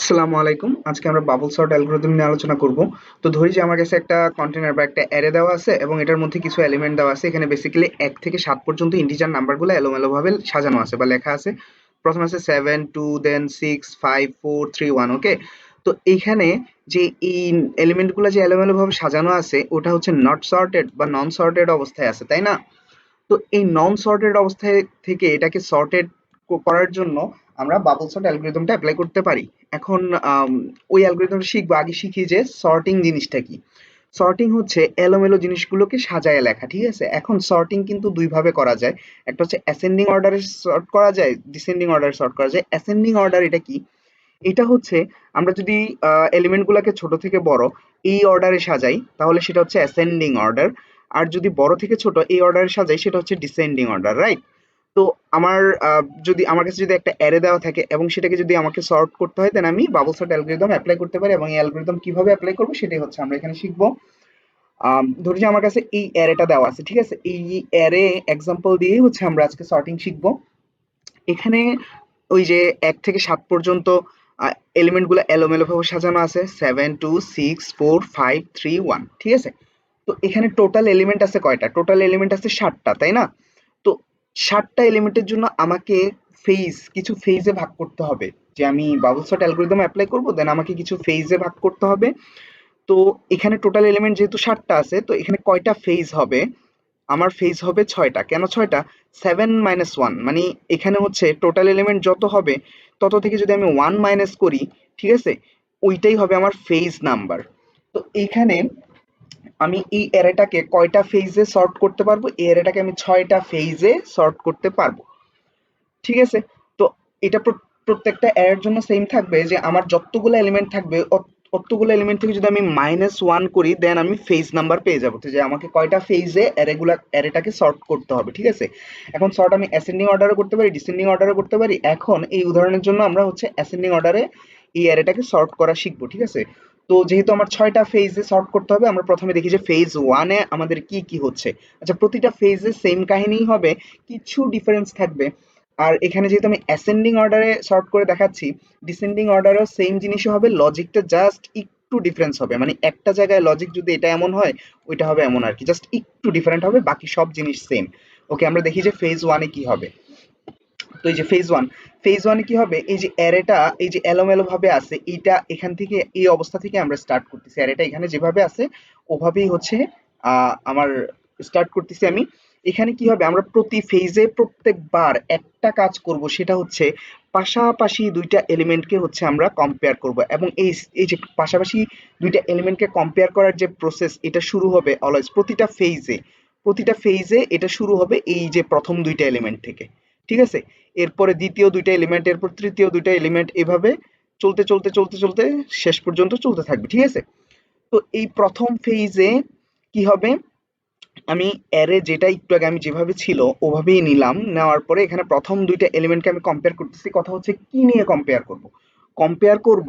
আসসালামু আলাইকুম। আজকে আমরা বাবল সর্ট অ্যালগরিদম নিয়ে আলোচনা করব। তো ধরি যে আমার কাছে একটা কন্টেইনার বা একটা অ্যারে দেওয়া আছে এবং এটার মধ্যে কিছু এলিমেন্ট দেওয়া আছে। এখানে বেসিক্যালি ১ থেকে ৭ পর্যন্ত ইন্টিজার নাম্বারগুলো এলোমেলোভাবে সাজানো আছে বা লেখা আছে। প্রথমে আছে 7, 2, দেন 6, 5, 4, 3, 1, ওকে? তো এইখানে যে এই এলিমেন্টগুলো যে এলোমেলোভাবে সাজানো আছে ওটা হচ্ছে নট সর্টেড বা নন সর্টেড অবস্থায় আছে, তাই না? তো এই নন সর্টেড অবস্থায় থেকে এটাকে সর্টেড করার জন্য আমরা বাবল সর্ট অ্যালগরিদমটা অ্যাপ্লাই করতে পারি। এখন ওই অ্যালগরিদমটা শিখবো, আগে শিখি যে সর্টিং জিনিসটা কি। সর্টিং হচ্ছে এলোমেলো জিনিসগুলোকে সাজায় লেখা, ঠিক আছে? এখন সর্টিং কিন্তু দুই ভাবে করা যায়। একটা হচ্ছে অ্যাসেন্ডিং অর্ডারে সর্ট করা যায়, ডিসেন্ডিং অর্ডারে সর্ট করা যায়। অ্যাসেন্ডিং অর্ডার এটা কি? এটা হচ্ছে আমরা যদি এলিমেন্ট গুলাকে ছোট থেকে বড় এই অর্ডারে সাজাই তাহলে সেটা হচ্ছে অ্যাসেন্ডিং অর্ডার। আর যদি বড় থেকে ছোট এই অর্ডারে সাজাই সেটা হচ্ছে ডিসেন্ডিং অর্ডার, রাইট? তো আমার যদি আমার কাছে যদি একটা অ্যারে দেওয়া থাকে এবং সেটাকে যদি আমাকে সর্ট করতে হয় দেন আমি বাবল সর্ট অ্যালগরিদম অ্যাপ্লাই করতে পারি এবং এই অ্যালগরিদম কিভাবে অ্যাপ্লাই করবো সেটাই হচ্ছে আমরা এখানে শিখবো। ধরি যে আমার কাছে এই অ্যারেটা দেওয়া আছে, ঠিক আছে? এই অ্যারে এক্সাম্পল দিয়েই হচ্ছে আমরা আজকে সর্টিং শিখবো। এখানে ওই যে ১ থেকে ৭ পর্যন্ত এলিমেন্ট গুলো এলোমেলোভাবে সাজানো আছে, 7, 2, 6, 4, 5, 3, 1, ঠিক আছে? তো এখানে টোটাল এলিমেন্ট আছে কয়টা? টোটাল এলিমেন্ট আছে ৭টা, তাই না? তো ৭টা এলিমেন্টের জন্য আমাকে কিছু ফেজে ভাগ করতে হবে। যে আমি বাবল সর্ট অ্যালগরিদম অ্যাপ্লাই করব দেন আমাকে কিছু ফেজে ভাগ করতে হবে। তো এখানে টোটাল এলিমেন্ট যেহেতু ৭টা আছে তো এখানে কয়টা ফেজ হবে? আমার ফেজ হবে ৬টা। কেন ৬টা? 7 মাইনাস 1 মানে এখানে হচ্ছে টোটাল এলিমেন্ট যত হবে তত থেকে যদি আমি 1 মাইনাস করি, ঠিক আছে? ওইটাই হবে আমার ফেজ নাম্বার। তো এইখানে আমি এই অ্যারেটাকে কয়টা ফেজে সর্ট করতে পারবো? এই অ্যারেটাকে আমি ৬টা ফেজে সর্ট করতে পারবো। ঠিক আছে? তো এটা প্রত্যেকটা অ্যারের জন্য সেম থাকবে যে আমার যতগুলো এলিমেন্ট থাকবে অতগুলো এলিমেন্ট থেকে যদি আমি -1 করি দেন আমি ফেজ নাম্বার পেয়ে যাবো। তো যে আমাকে কয়টা ফেজে অ্যারেটাকে সর্ট করতে হবে, ঠিক আছে? এখন সর্ট আমি অ্যাসেন্ডিং অর্ডারও করতে পারি, ডিসেন্ডিং অর্ডারও করতে পারি। এখন এই উদাহরণের জন্য আমরা হচ্ছে অ্যাসেন্ডিং অর্ডারে এই অ্যারেটাকে সর্ট করা শিখবো, ঠিক আছে? তো যেহেতু আমার ৬টা ফেজে সর্ট করতে হবে আমরা প্রথমে দেখি যে ফেজ 1 এ আমাদের কি কি হচ্ছে। আচ্ছা, প্রতিটা ফেজে সেম কাহিনীই হবে, কিছু ডিফারেন্স থাকবে। আর এখানে যেহেতু আমি অ্যাসেন্ডিং অর্ডারে সর্ট করে দেখাচ্ছি, ডিসেন্ডিং অর্ডারেও সেম জিনিসই হবে, লজিকটা জাস্ট একটু ডিফারেন্স হবে। মানে একটা জায়গায় লজিক যদি এটা এমন হয় ওইটা হবে এমন আর কি, জাস্ট একটু ডিফারেন্ট হবে, বাকি সব জিনিস সেম। ওকে, আমরা দেখি যে ফেজ 1 এ কি হবে। তো এই যে ফেজ 1 এ কি হবে? এই যে অ্যারেটা এই যে এলোমেলো ভাবে আছে এইটা এখান থেকে এই অবস্থা থেকে আমরা স্টার্ট করতেছি। অ্যারেটা এখানে যেভাবে আছে ওভাবেই হচ্ছে আমার স্টার্ট করতেছি আমি। এখানে কি হবে? আমরা প্রতি ফেজে প্রত্যেকবার একটা কাজ করব, সেটা হচ্ছে পাশাপাশি দুইটা এলিমেন্টকে হচ্ছে আমরা কম্পেয়ার করব এবং এই যে পাশাপাশি দুইটা এলিমেন্টকে কম্পেয়ার করার যে প্রসেস এটা শুরু হবে অলওয়েজ প্রতিটা ফেজে এটা শুরু হবে এই যে প্রথম দুইটা এলিমেন্ট থেকে, ঠিক আছে? এরপরে দ্বিতীয় দুইটা এলিমেন্ট, এরপর তৃতীয় দুইটা এলিমেন্ট, এভাবে চলতে চলতে চলতে চলতে শেষ পর্যন্ত চলতে থাকবে, ঠিক আছে? তো এই প্রথম ফেজে কি হবে? আমি অ্যারে যেটা একটু আগে আমি যেভাবে ছিল ওভাবেই নিলাম, নেওয়ার পরে এখানে প্রথম দুইটা এলিমেন্টকে আমি কম্পেয়ার করতেছি। কথা হচ্ছে কি নিয়ে কম্পেয়ার করব? কম্পেয়ার করব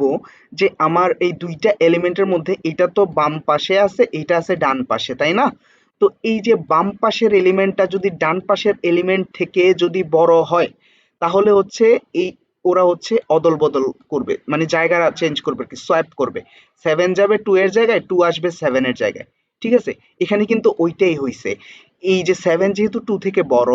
যে আমার এই দুইটা এলিমেন্টের মধ্যে এটা তো বাম পাশে আছে, এটা আছে ডান পাশে, তাই না? তো এই যে বাম পাশের এলিমেন্টটা যদি ডান পাশের এলিমেন্ট থেকে যদি বড় হয় তাহলে হচ্ছে এই ওরা হচ্ছে অদল বদল করবে, মানে জায়গা চেঞ্জ করবে, কি সোয়াপ করবে। 7 যাবে 2 এর জায়গায়, 2 আসবে 7 এর জায়গায়, ঠিক আছে? এখানে কিন্তু ওইটাই হইছে। এই যে 7 যেহেতু 2 থেকে বড়,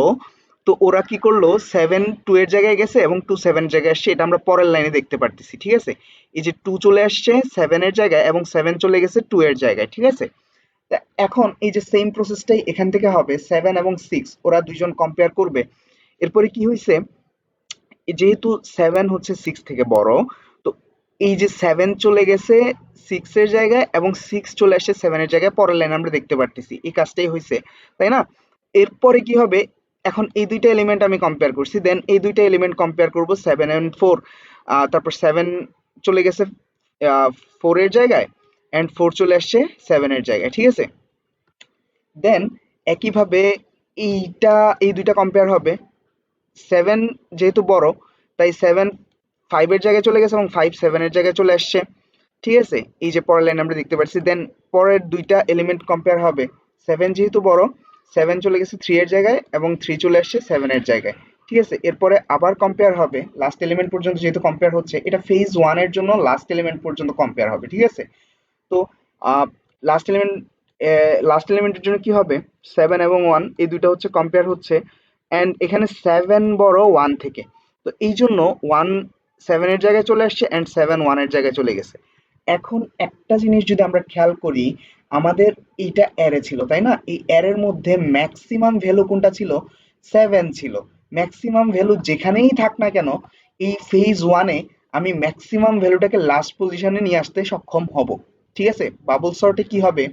তো ওরা কি করলো, 7 2 এর জায়গায় গেছে এবং 2 7 এর জায়গায় আসছে, এটা আমরা পরের লাইনে দেখতে পারতেছি, ঠিক আছে? এই যে 2 চলে আসছে 7 এর জায়গায় এবং 7 চলে গেছে 2 এর জায়গায়, ঠিক আছে? তা এখন এই যে সেম প্রসেসটাই এখান থেকে হবে, 7 এবং 6 ওরা দুইজন কম্পেয়ার করবে। এরপরে কি হইছে, যেহেতু 7 হচ্ছে 6 থেকে বড়, তো এই যে 7 চলে গেছে 6 এর জায়গায় এবং 6 চলে আসছে 7 এর জায়গায়, পরের লাইন আমরা দেখতে পারতেছি এই কাজটাই হয়েছে, তাই না? এরপরে কি হবে? এখন এই দুইটা এলিমেন্ট আমি কম্পেয়ার করছি, দেন এই দুইটা এলিমেন্ট কম্পেয়ার করব 7 এন্ড 4। তারপর 7 চলে গেছে 4 এর জায়গায় এন্ড 4 চলে আসছে 7 এর জায়গায়, ঠিক আছে? দেন একইভাবে এইটা এই দুইটা কম্পেয়ার হবে। 7 যেহেতু বড় তাই 7 5 এর জায়গায় চলে গেছে এবং 5 7 এর জায়গায় চলে আসছে, ঠিক আছে? এই যে পরের লাইন আমরা দেখতে পাচ্ছি। দেন পরের দুইটা এলিমেন্ট কম্পেয়ার হবে। 7 যেহেতু বড়, 7 চলে গেছে 3 এর জায়গায় এবং 3 চলে আসছে 7 এর জায়গায়, ঠিক আছে, এরপরে আবার কম্পেয়ার হবে লাস্ট এলিমেন্ট পর্যন্ত, যেহেতু কম্পেয়ার হচ্ছে এটা ফেজ 1 এর জন্য লাস্ট এলিমেন্ট পর্যন্ত কম্পেয়ার হবে। ঠিক আছে, তো লাস্ট এলিমেন্ট লাস্ট এলিমেন্টের জন্য কি হবে, 7 এবং 1 এই দুইটা হচ্ছে কম্পেয়ার হচ্ছে, এন্ড এখানে 7 বড় 1 থেকে, তো এই জন্য 1 7 এর জায়গায় চলে আসছে এন্ড 7 1 এর জায়গায় চলে গেছে। এখন একটা জিনিস যদি আমরা খেয়াল করি, আমাদের এইটা অ্যারে ছিল তাই না, এই অ্যারের মধ্যে ম্যাক্সিমাম ভ্যালু কোনটা ছিল, 7 ছিল। ম্যাক্সিমাম ভ্যালু যেখানেই থাক না কেন, এই ফেজ 1 এ আমি ম্যাক্সিমাম ভ্যালুটাকে লাস্ট পজিশনে নিয়ে আসতে সক্ষম হব। ঠিক আছে, বাবল সর্টে কি হবে,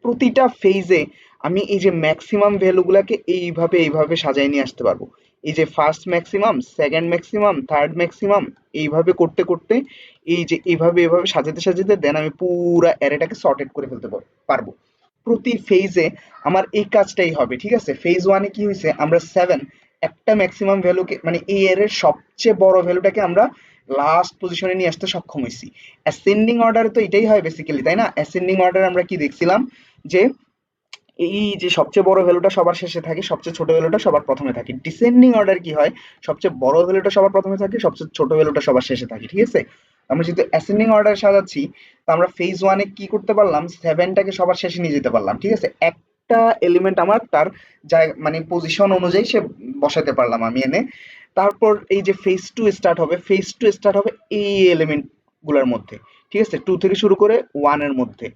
প্রতিটা ফেজে আমি এই যে ম্যাক্সিমাম ভ্যালুগুলোকে এইভাবে সাজায় নিয়ে আসতে পারবো। এই যে first maximum, second maximum, third maximum, এইভাবে করতে করতে এই যে এইভাবে সাজাতে সাজাতে দেন আমি পুরা অ্যারেটাকে সর্টেড করে ফেলতে পারবো। প্রতি ফেজে আমার এই কাজটাই হবে। ঠিক আছে, ফেজ 1 এ কি হয়েছে, আমরা 7 একটা ম্যাক্সিমাম ভ্যালুকে, মানে এই এর সবচেয়ে বড় ভ্যালুটাকে আমরা লাস্ট পজিশনে নিয়ে আসতে সক্ষম হয়েছি। অ্যাসেন্ডিং অর্ডারে তো এটাই হয় বেসিক্যালি তাই না, অ্যাসেন্ডিং অর্ডারে আমরা কি দেখছিলাম যে এই যে সবচেয়ে বড় ভ্যালুটা সবার শেষে থাকে, সবচেয়ে ছোট ভ্যালুটা সবার প্রথমে থাকে। ডিসেন্ডিং অর্ডার কি হয়, সবচেয়ে বড় ভ্যালুটা সবার প্রথমে থাকে, সবচেয়ে ছোট ভ্যালুটা সবার শেষে থাকে। ঠিক আছে, আমরা যেহেতু অ্যাসেন্ডিং অর্ডার সাজাচ্ছি, তো আমরা ফেজ 1 এ কি করতে পারলাম, 7টাকে সবার শেষে নিয়ে যেতে পারলাম। ঠিক আছে, একটা এলিমেন্ট আমার তার জায়গা মানে পজিশন অনুযায়ী সে বসাতে পারলাম আমি এনে। তারপর এই যে ফেজ 2 স্টার্ট হবে, ফেজ 2 স্টার্ট হবে এই এলিমেন্ট গুলোর মধ্যে। ঠিক আছে, 2 থেকে শুরু করে 1 এর মধ্যে।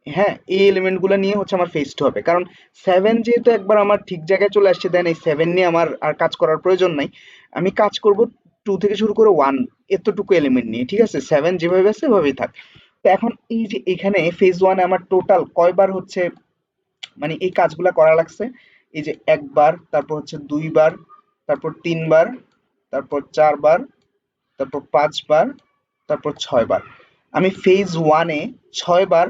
হ্যাঁ, এই এলিমেন্ট গুলো নিয়ে হচ্ছে আমার ফেজ 2 হবে, কারণ 7 যেহেতু একবার আমার ঠিক জায়গায় চলে আসছে, দেন এই 7 নিয়ে আমার আর কাজ করার প্রয়োজন নাই। আমি কাজ করব 2 থেকে শুরু করে 1 এতটুকু এলিমেন্ট নিয়ে। ঠিক আছে, 7 যেভাবে আছে সেভাবেই থাক। তো এখন এই যে এখানে ফেজ 1 এ আমার টোটাল কয়বার হচ্ছে মানে এই কাজগুলা করা লাগছে, এই যে একবার, তারপর হচ্ছে 2বার, তারপর 3বার, তারপর 4বার, তারপর 5বার, তারপর 6বার। আমি ফেজ 1 এ 6বার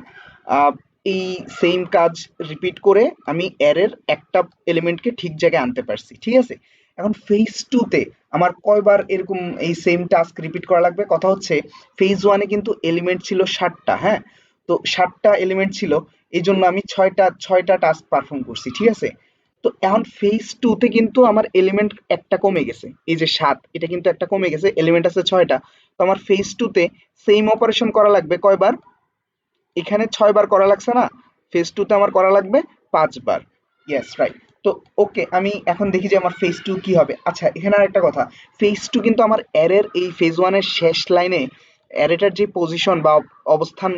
এই সেম কাজ রিপিট করে আমি অ্যারের একটা এলিমেন্টকে ঠিক জায়গায় আনতে পারছি। ঠিক আছে, এখন ফেজ 2 তে আমার কয়বার এরকম এই সেম টাস্ক রিপিট করা লাগবে, কথা হচ্ছে ফেজ 1 এ কিন্তু এলিমেন্ট ছিল 7টা। হ্যাঁ, তো 7টা এলিমেন্ট ছিল, এই জন্য আমি 6টা টাস্ক পারফর্ম করছি। ঠিক আছে, তো এখন ফেজ 2 তে কিন্তু আমার এলিমেন্ট একটা কমে গেছে, এই যে 7 এটা কিন্তু একটা কমে গেছে, এলিমেন্ট আছে 6টা। তো আমার ফেজ 2 তে সেম অপারেশন করা লাগবে কয়বার, এখানে 6বার করা লাগছে না, ফেজ 2 তে আমার করা লাগবে 5বার। Yes right. তো ওকে, আমি এখন দেখি যে আমার ফেজ 2 কি হবে। আচ্ছা, এখানে আরেকটা কথা, ফেজ 2 কিন্তু আমার অ্যারের এই ফেজ 1 এর শেষ লাইনে অ্যারেটার যে পজিশন বা অবস্থান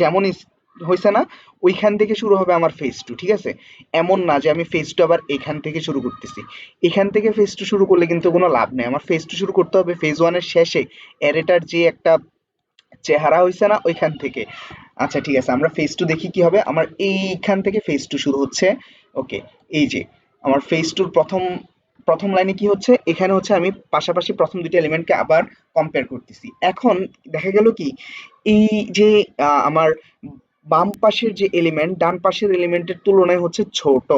যেমনই হয়েছে না, ওইখান থেকে শুরু হবে আমার ফেজ 2। ঠিক আছে, এমন না যে আমি ফেজ 2 আবার এখান থেকে শুরু করতেছি। এখান থেকে ফেজ 2 শুরু করলে কিন্তু কোনো লাভ নেই, আমার ফেজ 2 শুরু করতে হবে ফেজ 1 এর শেষে, অ্যারেটার যে একটা চেহারা হইছে না ওইখান থেকে। আচ্ছা ঠিক আছে, আমরা ফেজ 2 দেখি কি হবে। আমার এইখান থেকে ফেজ 2 শুরু হচ্ছে। ওকে, এই যে আমার ফেজ 2 প্রথম প্রথম লাইনে কি হচ্ছে, এখানে হচ্ছে আমি পাশাপাশি প্রথম দুইটা এলিমেন্টকে আবার কম্পেয়ার করতেছি। এখন দেখা গেল কি, এই যে আমার বাম পাশের যে এলিমেন্ট ডান পাশের এলিমেন্টের তুলনায় হচ্ছে ছোট,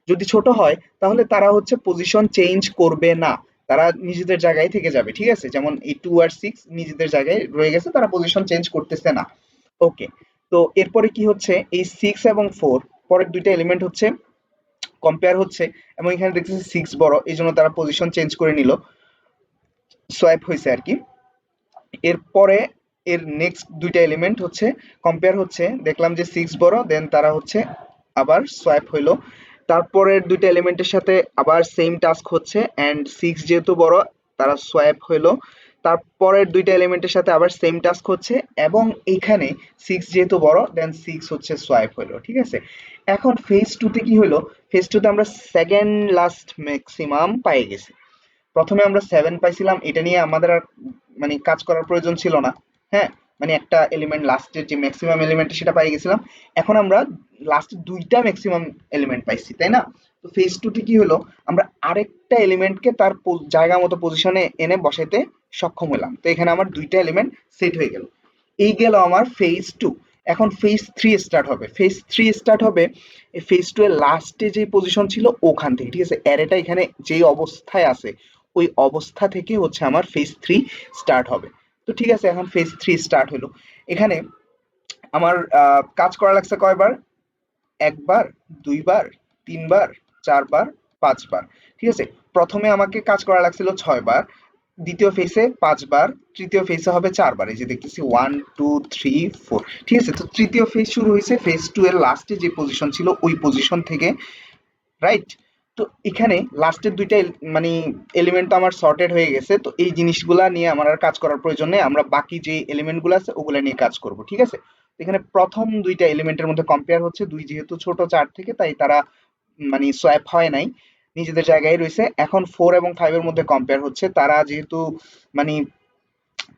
যদি ছোট হয় তাহলে তারা হচ্ছে পজিশন চেঞ্জ করবে না, তারা নিজেদের জায়গায় থেকে যাবে। ঠিক আছে, যেমন এই 2 আর 6 নিজেদের জায়গায় রয়ে গেছে, তারা পজিশন চেঞ্জ করতেছে না। ওকে, তো এরপরে কি হচ্ছে, এই 6 এবং 4 পরের দুইটা এলিমেন্ট হচ্ছে কম্পেয়ার হচ্ছে, এবং এখানে দেখতেছি 6 বড়, এই জন্য তারা পজিশন চেঞ্জ করে নিল, সোয়াইপ হয়েছে আর কি। এরপরে এর নেক্সট দুইটা এলিমেন্ট হচ্ছে কম্পেয়ার হচ্ছে, দেখলাম যে 6 বড়, দেন তারা হচ্ছে আবার সোয়াইপ হইলো। তারপরের দুইটা এলিমেন্টের সাথে আবার সেম টাস্ক হচ্ছে, এন্ড 6 যেহেতু বড় তারা সোয়াইপ হইলো। তারপরের দুইটা এলিমেন্টের সাথে আবার সেম টাস্ক হচ্ছে, এবং এখানে 6 যেহেতু বড় দেন 6 হচ্ছে সোয়াইপ হইলো। ঠিক আছে, এখন ফেজ 2 তে কি হইলো, ফেজ 2 তে আমরা সেকেন্ড লাস্ট ম্যাক্সিমাম পাই গেছি। প্রথমে আমরা 7 পাইছিলাম, এটা নিয়ে আমাদের আর মানে কাজ করার প্রয়োজন ছিল না। হ্যাঁ, মানে একটা এলিমেন্ট লাস্টের যে ম্যাক্সিমাম এলিমেন্ট সেটা পাই গেছিলাম। এখন আমরা লাস্টে দুইটা ম্যাক্সিমাম এলিমেন্ট পাইছি তাই না, তো ফেজ 2 তে কি হলো, আমরা আরেকটা এলিমেন্টকে তার জায়গা মতো পজিশনে এনে বসাইতে সক্ষম হলাম। তো এখানে আমার দুইটা এলিমেন্ট সেট হয়ে গেল। এই গেল আমার ফেজ 2। এখন ফেজ 3 স্টার্ট হবে, ফেজ 3 স্টার্ট হবে এই ফেজ 2 এর লাস্টে যে পজিশন ছিল ওখান থেকে। ঠিক আছে, অ্যারেটা এখানে যেই অবস্থায় আছে ওই অবস্থা থেকে হচ্ছে আমার ফেজ 3 স্টার্ট হবে। তো ঠিক আছে, এখন ফেজ 3 স্টার্ট হলো। এখানে আমার কাজ করা লাগছে কয়বার, একবার, দুইবার, তিনবার, চারবার, 5বার। ঠিক আছে, প্রথমে আমাকে কাজ করা লাগছিল 6 বার, দ্বিতীয় ফেজে 5 বার, তৃতীয় ফেজে হবে 4 বার। এই যে দেখতেছি 1 2 3 4, ঠিক আছে। তো তৃতীয় ফেজ শুরু হয়েছে ফেজ 2 এর লাস্টে যে পজিশন ছিল ওই পজিশন থেকে, রাইট। তো এখানে লাস্টের দুইটা মানে এলিমেন্ট তো আমার সর্টেড হয়ে গেছে, তো এই জিনিসগুলা নিয়ে আমার আর কাজ করার প্রয়োজন নেই, আমরা বাকি যে এলিমেন্ট গুলো আছে ওগুলা নিয়ে কাজ করব, ঠিক আছে। তো এখানে প্রথম দুইটা এলিমেন্টের মধ্যে কম্পেয়ার হচ্ছে, দুই যেহেতু ছোট 4 থেকে তাই তারা মানে সোয়াপ হয় নাই, নিজেদের জায়গায় রয়েছে। এখন 4 এবং 5 এর মধ্যে কম্পেয়ার হচ্ছে, তারা যেহেতু মানে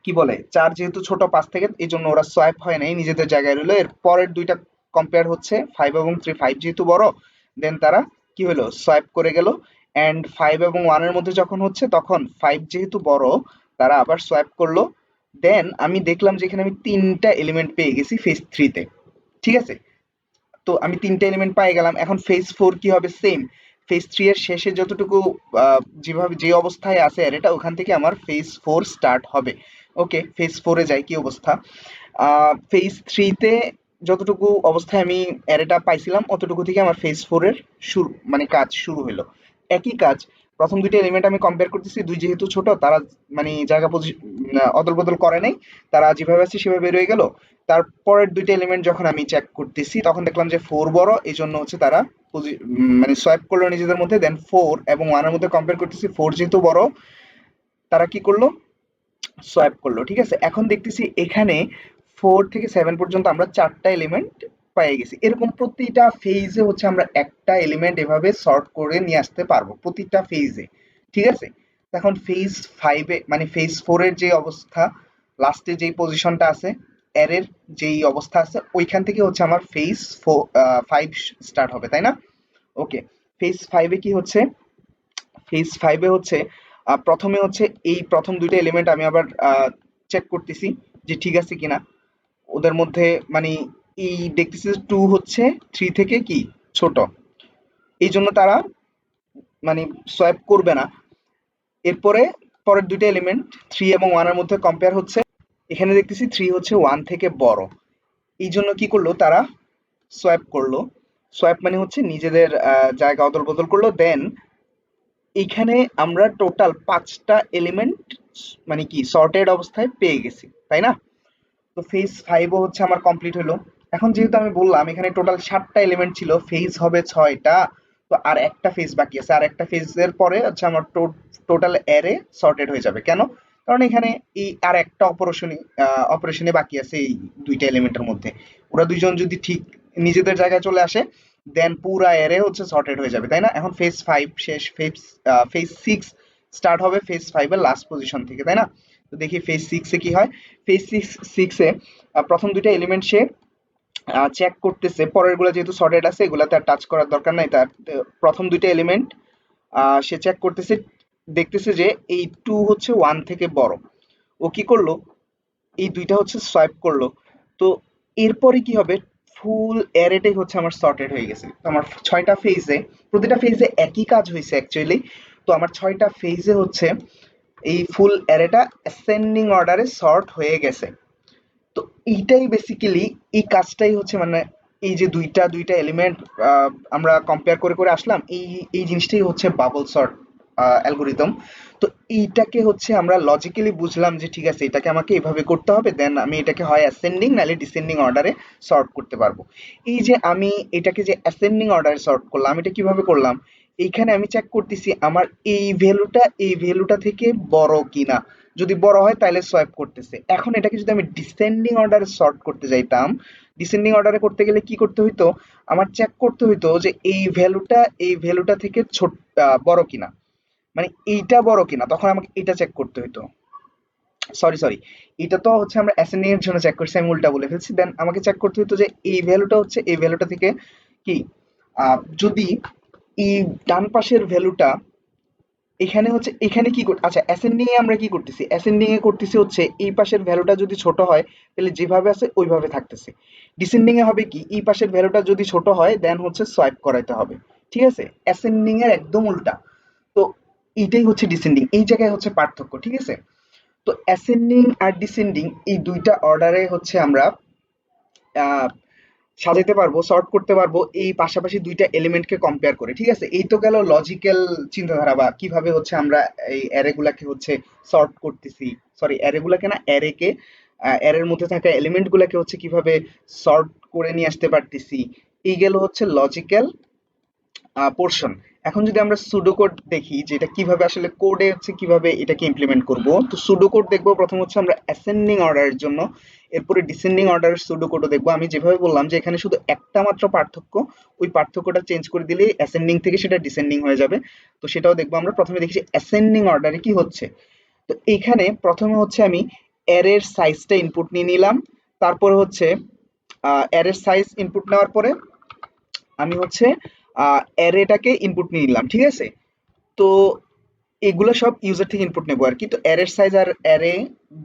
কি বলে 4 যেহেতু ছোট 5 থেকে, এই জন্য ওরা সোয়াপ হয় নাই, নিজেদের জায়গায় রইলো। এর পরের দুইটা কম্পেয়ার হচ্ছে 5 এবং 3, 5 যেহেতু বড়, দেন তারা কি হলো সোয়াপ করে গেল। এন্ড 5 এবং 1 এর মধ্যে যখন হচ্ছে তখন 5 যেহেতু বড়, তারা আবার সোয়াপ করলো। দেন আমি দেখলাম যে এখানে আমি তিনটা এলিমেন্ট পেয়ে গেছি ফেজ 3 তে, ঠিক আছে। তো আমি তিনটা এলিমেন্ট পাই গেলাম। এখন ফেজ 4 কি হবে? সেম ফেজ 3 এর শেষে যতটুকু যেভাবে যে অবস্থায় আছে অ্যারেটা, ওখান থেকে আমার ফেজ 4 স্টার্ট হবে। ওকে, ফেজ 4 এ যাই, কি অবস্থা? ফেজ 3 তে যতটুকু অবস্থায় আমি অ্যারেটা পাইছিলাম অতটুকু থেকে আমার ফেজ 4 এর শুরু মানে কাজ শুরু হলো। একই কাজ, প্রথম দুইটা এলিমেন্ট আমি কম্পেয়ার করতেছি, দুই যেহেতু ছোট তারা মানে জায়গা অদল বদল করে নাই, তারা যেভাবে আছে সেভাবে রয়ে গেল। তারপরের দুইটা এলিমেন্ট যখন আমি চেক করতেছি তখন দেখলাম যে 4 বড়, এই জন্য হচ্ছে তারা মানে সোয়াইপ করলো নিজেদের মধ্যে। দেন 4 এবং 1 এর মধ্যে কম্পেয়ার করতেছি, 4 যেহেতু বড়, তারা কি করলো? সোয়াইপ করলো, ঠিক আছে। এখন দেখতেছি এখানে 4 থেকে 7 পর্যন্ত আমরা চারটা এলিমেন্ট পেয়ে গেছি। এরকম প্রতিটা ফেজে হচ্ছে আমরা একটা এলিমেন্ট এভাবে সর্ট করে নিয়ে আসতে পারবো প্রতিটা ফেজে, ঠিক আছে। এখন ফেজ 5 এ মানে ফেজ 4 এর যে অবস্থা, লাস্টে যেই পজিশনটা আছে, এর যেই অবস্থা আছে, ওইখান থেকে হচ্ছে আমার ফেজ 5 স্টার্ট হবে, তাই না? ওকে, ফেজ 5 এ কি হচ্ছে? ফেজ 5 এ হচ্ছে প্রথমে হচ্ছে এই প্রথম দুইটা এলিমেন্ট আমি আবার চেক করতেছি যে ঠিক আছে কিনা ওদের মধ্যে। মানে এই দেখতেছি 2 হচ্ছে 3 থেকে কি ছোট, এই জন্য তারা মানে সোয়াইপ করবে না। এরপরে পরের দুইটা এলিমেন্ট 3 এবং 1 এর মধ্যে কম্পেয়ার হচ্ছে, এখানে দেখতেছি 3 হচ্ছে 1 থেকে বড়, এই জন্য কি করলো তারা? সোয়াইপ করলো। সোয়াইপ মানে হচ্ছে নিজেদের জায়গা অদল বদল করলো। দেন এইখানে আমরা টোটাল 5টা এলিমেন্ট মানে কি সর্টেড অবস্থায় পেয়ে গেছি, তাই না? তো ফেজ 5 ও হচ্ছে আমার কমপ্লিট হলো। এখন যেহেতু আমি বললাম এখানে টোটাল 7টা এলিমেন্ট ছিল, ফেজ হবে 6টা, তো আর একটা ফেজ বাকি আছে। আর একটা ফেজের পরে হচ্ছে আমার টোটাল অ্যারে সর্টেড হয়ে যাবে। কেন? কারণ এখানে এই আর একটা অপারেশনে বাকি আছে এই দুইটা এলিমেন্টের মধ্যে। ওরা দুইজন যদি ঠিক নিজেদের জায়গায় চলে আসে, দেন পুরা অ্যারে হচ্ছে সর্টেড হয়ে যাবে, তাই না? এখন ফেজ 5 শেষ, ফেজ 6 স্টার্ট হবে ফেজ 5 এর লাস্ট পজিশন থেকে, তাই না? তো দেখি ফেজ 6 এ কি হয়। ফেজ 6 এ প্রথম দুইটা এলিমেন্ট সে চেক করতেছে, পরের গুলা যেহেতু সর্টেড আছে এগুলাতে আর টাচ করার দরকার নাই তার। তো প্রথম দুইটা এলিমেন্ট সে চেক করতেছে, দেখতেছে যে এই 2 হচ্ছে 1 থেকে বড়। ও কি করলো? এই দুইটা হচ্ছে সোয়াইপ করলো। তো এরপরে কি হবে? ফুল অ্যারেটাই হচ্ছে আমার সর্টেড হয়ে গেছে। তো আমার 6টা ফেজে, প্রতিটা ফেজে একই কাজ হয়েছে অ্যাকচুয়ালি। তো আমার 6টা ফেজে হচ্ছে এই ফুল অ্যারেটা অ্যাসেন্ডিং অর্ডারে সর্ট হয়ে গেছে। তো এইটাই বেসিক্যালি, এই কাজটাই হচ্ছে মানে এই যে দুইটা দুইটা এলিমেন্ট আমরা কম্পেয়ার করে করে আসলাম, এই এই জিনিসটাই হচ্ছে বাবল সর্ট অ্যালগোরিদম। তো এইটাকে হচ্ছে আমরা লজিক্যালি বুঝলাম যে ঠিক আছে এটাকে আমাকে এভাবে করতে হবে, দেন আমি এটাকে হয় অ্যাসেন্ডিং নাহলে ডিসেন্ডিং অর্ডারে সর্ট করতে পারবো। এই যে আমি এটাকে যে অ্যাসেন্ডিং অর্ডারে সর্ট করলাম, এটা কিভাবে করলাম? এইখানে আমি চেক করতেছি আমার এই ভ্যালুটা থেকে বড় কিনা। যদি বড় হয় তাহলে সোয়াইপ করতেছে। এখন এটাকে যদি আমি ডিসেন্ডিং অর্ডারে সর্ট করতে যাইতাম, ডিসেন্ডিং অর্ডারে করতে গেলে কি করতে হইতো? আমার চেক করতে হইতো যে এই ভ্যালুটা থেকে বড় কিনা, মানে এইটা বড় কিনা, তখন আমাকে এটা চেক করতে হইতো। সরি, এটা তো হচ্ছে আমরা অ্যাসেন্ডিং এর জন্য চেক করছি, আমি উল্টা বলে ফেলছি। দেন আমাকে চেক করতে হতো যে এই ভ্যালুটা হচ্ছে এই ভ্যালুটা থেকে কি যদি এই ডান পাশের ভ্যালুটা এখানে হচ্ছে, এখানে কি আচ্ছা অ্যাসেন্ডিং এ আমরা কি করতেছি? অ্যাসেন্ডিং এ করতেছি হচ্ছে এই পাশের ভ্যালুটা যদি ছোট হয় তাহলে যেভাবে আছে ওইভাবে থাকতেছে। ডিসেন্ডিং এ হবে কি, এই পাশের ভ্যালুটা যদি ছোট হয় দেন হচ্ছে সোয়াইপ করাইতে হবে, ঠিক আছে। অ্যাসেন্ডিং এর একদম উল্টা। তো এইটাই হচ্ছে ডিসেন্ডিং, এই জায়গায় হচ্ছে পার্থক্য, ঠিক আছে। তো অ্যাসেন্ডিং আর ডিসেন্ডিং এই দুইটা অর্ডারে হচ্ছে আমরা সাজাতে পারবো, সর্ট করতে পারবো এই পাশাপাশি দুইটা এলিমেন্টকে কম্পেয়ার করে। ঠিক আছে, এই তো গেল লজিক্যাল চিন্তাধারা বা কিভাবে হচ্ছে আমরা এই অ্যারে গুলাকে হচ্ছে সর্ট করতেছি, সরি অ্যারে গুলাকে না, অ্যারেকে অ্যারের মধ্যে থাকা এলিমেন্ট গুলাকে হচ্ছে কিভাবে সর্ট করে নিয়ে আসতে পারতেছি। এই গেল হচ্ছে লজিক্যাল পোর্শন। এখন যদি আমরা সুডো কোড দেখি যে এটা কিভাবে আসলে কোডে হচ্ছে কিভাবে এটাকে ইমপ্লিমেন্ট করব, তো সুডো কোড দেখবো প্রথম হচ্ছে আমরা অ্যাসেন্ডিং অর্ডারের জন্য, এরপরে ডিসেন্ডিং অর্ডারের সুডো কোডও দেখবো। আমি যেভাবে বললাম যে এখানে শুধু একটা মাত্র পার্থক্য, ওই পার্থক্যটা চেঞ্জ করে দিলেই অ্যাসেন্ডিং থেকে সেটা ডিসেন্ডিং হয়ে যাবে। তো সেটাও দেখবো আমরা। প্রথমে দেখি যে অ্যাসেন্ডিং অর্ডারে কি হচ্ছে। তো এইখানে প্রথমে হচ্ছে আমি অ্যারের সাইজটা ইনপুট নিয়ে নিলাম, তারপরে হচ্ছে অ্যারের সাইজ ইনপুট নেওয়ার পরে আমি হচ্ছে অ্যারেটাকে ইনপুট নিয়ে নিলাম। ঠিক আছে, তো এগুলো সব ইউজার থেকে ইনপুট নেবো আর কি। তো অ্যারের সাইজ আর অ্যারে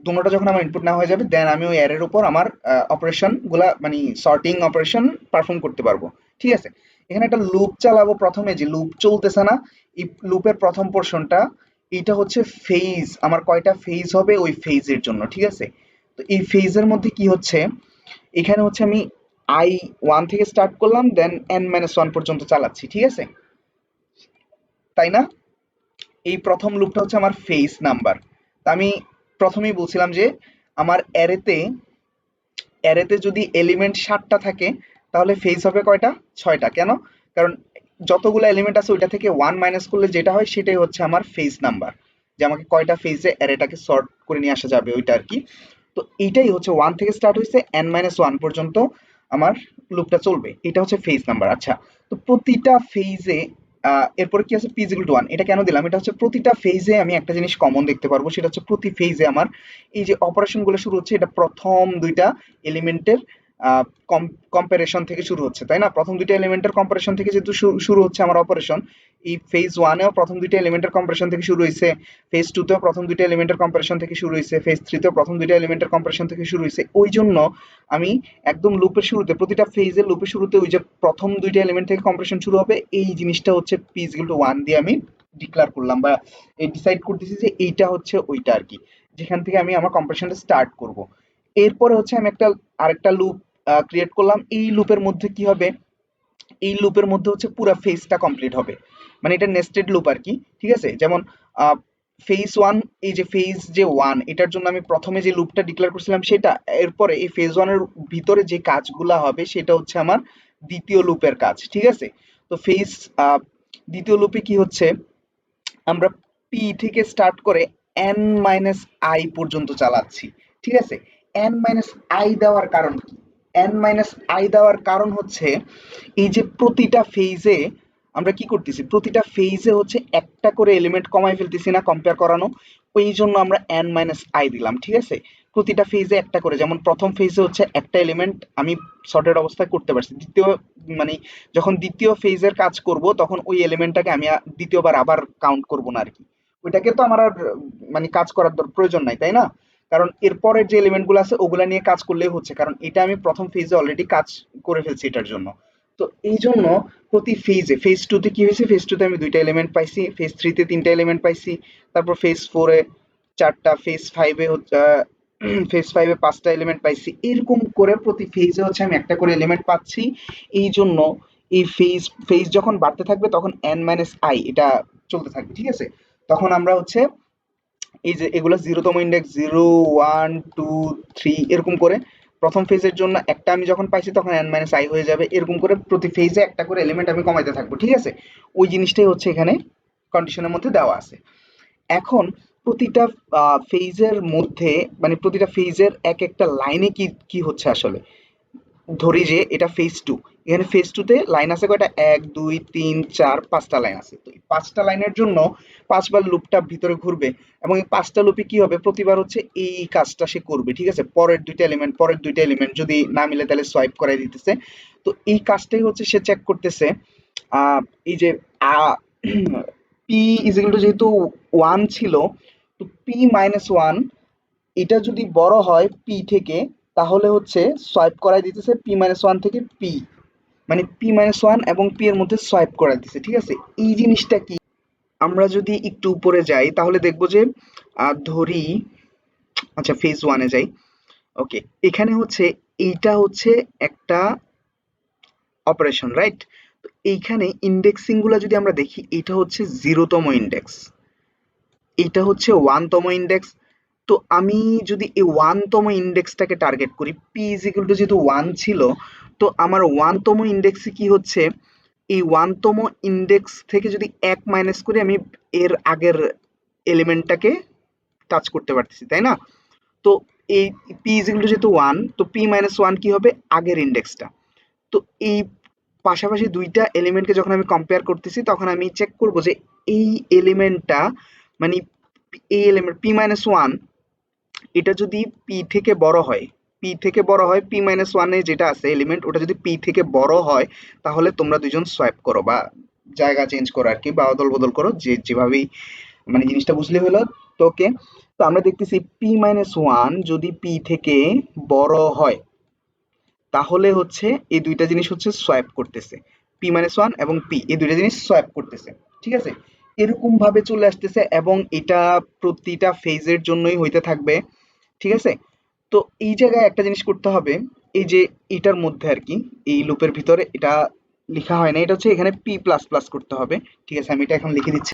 দুটোটা যখন আমার ইনপুট নেওয়া হয়ে যাবে, দেন আমি ওই অ্যারের উপর আমার অপারেশন গুলা মানে সর্টিং অপারেশন পারফর্ম করতে পারবো। ঠিক আছে, এখানে একটা লুপ চালাবো। প্রথমে যে লুপ চলতেছে না, এই লুপের প্রথম পোর্শনটা, এইটা হচ্ছে ফেজ, আমার কয়টা ফেজ হবে ওই ফেজের জন্য। ঠিক আছে, তো এই ফেজের মধ্যে কি হচ্ছে, এখানে হচ্ছে আমি i1 থেকে স্টার্ট করলাম, দেন n-1 পর্যন্ত চালাচ্ছি। ঠিক আছে, তাই না? এই প্রথম লুপটা হচ্ছে আমার ফেজ নাম্বার। তা আমি প্রথমেই বলছিলাম যে আমার অ্যারেতে যদি এলিমেন্ট 7টা থাকে তাহলে ফেজ হবে কয়টা? 6টা। কেন? কারণ যতগুলো এলিমেন্ট আছে ওইটা থেকে 1 মাইনাস করলে যেটা হয় সেটাই হচ্ছে আমার ফেজ নাম্বার, যে আমাকে কয়টা ফেজে অ্যারেটাকে সর্ট করে নিয়ে আসা যাবে ওইটা আর কি। তো এইটাই হচ্ছে 1 থেকে স্টার্ট হয়েছে n-1 পর্যন্ত আমার লুপটা চলবে, এটা হচ্ছে ফেজ নাম্বার। আচ্ছা, তো প্রতিটা ফেজে এরপরে কি আছে, p is equal to 1। এটা কেন দিলাম, এটা হচ্ছে প্রতিটা ফেজে আমি একটা জিনিস কমন দেখতে পারবো, সেটা হচ্ছে প্রতি ফেজে আমার এই যে অপারেশন গুলো শুরু হচ্ছে, এটা প্রথম দুইটা এলিমেন্টের কম্পারিশন থেকে শুরু হচ্ছে, তাই না? প্রথম দুইটা এলিমেন্টের কম্পারিশন থেকে যেহেতু শুরু হচ্ছে আমার অপারেশন, এই ফেজ ওয়ানেও প্রথম দুইটা এলিমেন্টের কম্পারিশন থেকে শুরু হয়েছে, ফেজ টুতেও প্রথম দুইটা এলিমেন্টের কম্পারিশন থেকে শুরু হয়েছে, ফেজ থ্রিতেও প্রথম দুইটা এলিমেন্টের কম্পারিশন থেকে শুরু হয়েছে। ওই জন্য আমি একদম লুপের শুরুতে, প্রতিটা ফেজের লুপের শুরুতে ওই যে প্রথম দুইটা এলিমেন্ট থেকে কম্পারিশন শুরু হবে, এই জিনিসটা হচ্ছে p is equal to 1 দিয়ে আমি ডিক্লেয়ার করলাম বা ডিসাইড করতেছি যে এইটা হচ্ছে ওইটা আর কি, যেখান থেকে আমি আমার কম্পারিশনটা স্টার্ট করব। এরপরে হচ্ছে আমি আরেকটা লুপ ক্রিয়েট করলাম। এই লুপের মধ্যে কি হবে, এই লুপের মধ্যে হচ্ছে পুরো ফেজটা কমপ্লিট হবে, মানে এটা নেস্টেড লুপ আর কি। ঠিক আছে, যেমন ফেজ ওয়ান, এই যে ফেজ যে ওয়ান, এটার জন্য আমি প্রথমে যে লুপটা ডিক্লেয়ার করছিলাম সেটা, এরপরে এই ফেজ ওয়ানের ভিতরে যে কাজগুলা হবে সেটা হচ্ছে আমার দ্বিতীয় লুপের কাজ। ঠিক আছে, তো দ্বিতীয় লুপে কি হচ্ছে, আমরা পি থেকে স্টার্ট করে এন মাইনাস আই পর্যন্ত চালাচ্ছি। ঠিক আছে, এন মাইনাস আই দেওয়ার কারণ কি? এন মাইনাস আই দেওয়ার কারণ হচ্ছে এই যে প্রতিটা ফেজে আমরা কি করতেছি, প্রতিটা ফেজে হচ্ছে একটা করে এলিমেন্ট কমাই ফেলতেছি না কম্পেয়ার করানো, ওই জন্য আমরা এন মাইনাস আই দিলাম। ঠিক আছে, প্রতিটা ফেজে একটা করে, যেমন প্রথম ফেজে হচ্ছে একটা এলিমেন্ট আমি সর্টেড অবস্থায় করতে পারছি, দ্বিতীয় মানে যখন দ্বিতীয় ফেজের কাজ করব তখন ওই এলিমেন্টটাকে আমি দ্বিতীয়বার আবার কাউন্ট করব না আর কি, ওইটাকে তো আমার আর মানে কাজ করার প্রয়োজন নাই, তাই না? কারণ এরপরের যে এলিমেন্ট গুলো আছে ওগুলা নিয়ে কাজ করলেই হচ্ছে, কারণ এটা আমি প্রথম ফেজে অলরেডি কাজ করে ফেলছি এটার জন্য। তো এই জন্য প্রতি ফেজে, ফেজ টুতে কি হয়েছে, ফেজ টুতে আমি দুইটা এলিমেন্ট পাইছি, ফেজ থ্রিতে তিনটা এলিমেন্ট পাইছি, তারপর ফেজ ফোরে চারটা, ফেজ ফাইভে পাঁচটা এলিমেন্ট পাইছি, এরকম করে প্রতি ফেজে হচ্ছে আমি একটা করে এলিমেন্ট পাচ্ছি। এই জন্য এই ফেজ যখন বাড়তে থাকবে তখন এন মাইনাস আই এটা চলতে থাকবে। ঠিক আছে, তখন আমরা হচ্ছে এই যে এগুলো 0তম ইন্ডেক্স 0 1 2 3 এরকম করে প্রথম ফেজের জন্য একটা আমি যখন পাইছি তখন n মাইনাস আই হয়ে যাবে, এরকম করে প্রতি ফেজে একটা করে এলিমেন্ট আমি কমাইতে থাকবো। ঠিক আছে, ওই জিনিসটাই হচ্ছে এখানে কন্ডিশনের মধ্যে দেওয়া আছে। এখন প্রতিটা ফেজের মধ্যে মানে প্রতিটা ফেজের এক একটা লাইনে কি কি হচ্ছে আসলে, ধরি যে এটা ফেজ টু, এখানে ফেজ টুতে লাইন আছে কয়টা, 1 2 3 4 5টা লাইন আছে। তো এই 5টা লাইনের জন্য 5বার লুপটা ভিতরে ঘুরবে এবং এই 5টা লুপে কি হবে, প্রতিবার হচ্ছে এই কাজটা সে করবে। ঠিক আছে, পরের দুইটা এলিমেন্ট যদি না মিলে তাহলে সোয়াইপ করাই দিতেছে। তো এই কাজটাই হচ্ছে সে চেক করতেছে। এই যে পি ইজ ইকুয়াল টু যেহেতু 1 ছিল, তো p-1 এটা যদি বড় হয় পি থেকে, তাহলে হচ্ছে সোয়াইপ করাই দিতেছে p-1 থেকে পি, মানে p-1 এবং পি এর মধ্যে সোয়াইপ করাই দিতেছে। ঠিক আছে, এই জিনিসটা কি, আমরা যদি একটু উপরে যাই তাহলে দেখবো যে ধরি, আচ্ছা ফেজ ওয়ানে যাই। ওকে, এখানে হচ্ছে এইটা হচ্ছে একটা অপারেশন, রাইট? তো এইখানে ইন্ডেক্সিং গুলা যদি আমরা দেখি, এটা হচ্ছে 0তম ইন্ডেক্স, এটা হচ্ছে 1তম ইন্ডেক্স। তো আমি যদি এই 1তম ইন্ডেক্সটাকে টার্গেট করি, পি ইজ ইকুয়াল টু যেহেতু 1 ছিল, তো আমার 1তম ইন্ডেক্সে কি হচ্ছে, এই 1তম ইন্ডেক্স থেকে যদি 1 মাইনাস করি, আমি এর আগের এলিমেন্টটাকে টাচ করতে পারতেছি, তাই না? তো এই পি ইজ ইকুয়াল টু যেহেতু 1, তো পি মাইনাস 1 কি হবে, আগের ইন্ডেক্সটা। তো এই পাশাপাশি দুইটা এলিমেন্টকে যখন আমি কম্পেয়ার করতেছি, তখন আমি চেক করব যে এই এলিমেন্টটা, মানে এই এলিমেন্ট পি মাইনাস ওয়ান, এটা যদি পি থেকে বড় হয়, পি থেকে বড় হয়, পি মাইনাস ওয়ানে যেটা আছে এলিমেন্ট, ওটা যদি পি থেকে বড় হয়, তাহলে তোমরা দুজন সোয়াপ করো বা জায়গা চেঞ্জ করো আর কি, বা অদল বদল করো, যে যেভাবেই, মানে জিনিসটা বুঝলে হলো। তো ওকে, তো আমরা দেখতেছি পি মাইনাস ওয়ান যদি পি থেকে বড় হয়, তাহলে হচ্ছে এই দুইটা জিনিস হচ্ছে সোয়াপ করতেছে, পি মাইনাস ওয়ান এবং পি, এই দুইটা জিনিস সোয়াপ করতেছে, ঠিক আছে? এরকম ভাবে চলে আসতেছে, এবং এটা প্রতিটা ফেজের জন্যই হইতে থাকবে, ঠিক আছে? তো এই জায়গায় একটা জিনিস করতে হবে, এই যে এটার মধ্যে আর কি, এই লুপের ভিতরে এটা লেখা হয় না, এটা হচ্ছে এখানে পি প্লাস প্লাস করতে হবে, ঠিক আছে? আমি এটা এখন লিখে দিচ্ছি।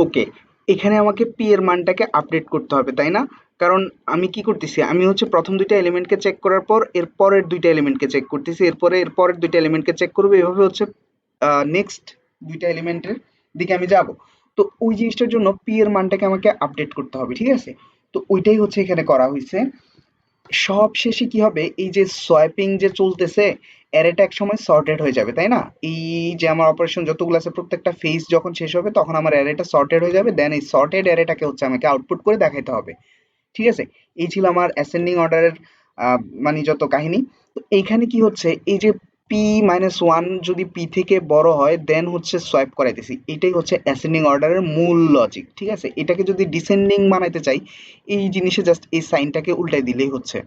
ওকে, এখানে আমাকে পি এর মানটাকে আপডেট করতে হবে, তাই না? কারণ আমি কি করতেছি, আমি হচ্ছে প্রথম দুইটা এলিমেন্টকে চেক করার পর এর পরের দুইটা এলিমেন্টকে চেক করতেছি, এরপরে এর পরের দুইটা এলিমেন্টকে চেক করবো, এভাবে হচ্ছে নেক্সট দুইটা এলিমেন্টের দিকে আমি যাব। তো ওই জিনিসটার জন্য পি এর মানটাকে আমাকে আপডেট করতে হবে, ঠিক আছে? তো ওইটাই হচ্ছে এখানে করা হয়েছে। সব শেষে কি হবে, এই যে সোয়াপিং যে চলতেছে, অ্যারেটা এক সময় সর্টেড হয়ে যাবে, তাই না? এই যে আমার অপারেশন যতগুলো আছে, প্রত্যেকটা ফেজ যখন শেষ হবে, তখন আমার অ্যারেটা সর্টেড হয়ে যাবে, দেন এই সর্টেড অ্যারেটাকে হচ্ছে আমাকে আউটপুট করে দেখাইতে হবে, ঠিক আছে? এই ছিল আমার অ্যাসেন্ডিং অর্ডারের মানে যত কাহিনী। তো এইখানে কি হচ্ছে, এই যে পি মাইনাস ওয়ান যদি পি থেকে বড় হয়, দেন হচ্ছে সোয়াইপ করাইতেছি, এটাই হচ্ছে অ্যাসেন্ডিং অর্ডারের মূল লজিক, ঠিক আছে? এটাকে যদি ডিসেন্ডিং বানাইতে চাই, এই জিনিসে জাস্ট এই সাইনটাকে উল্টাই দিলেই হচ্ছে।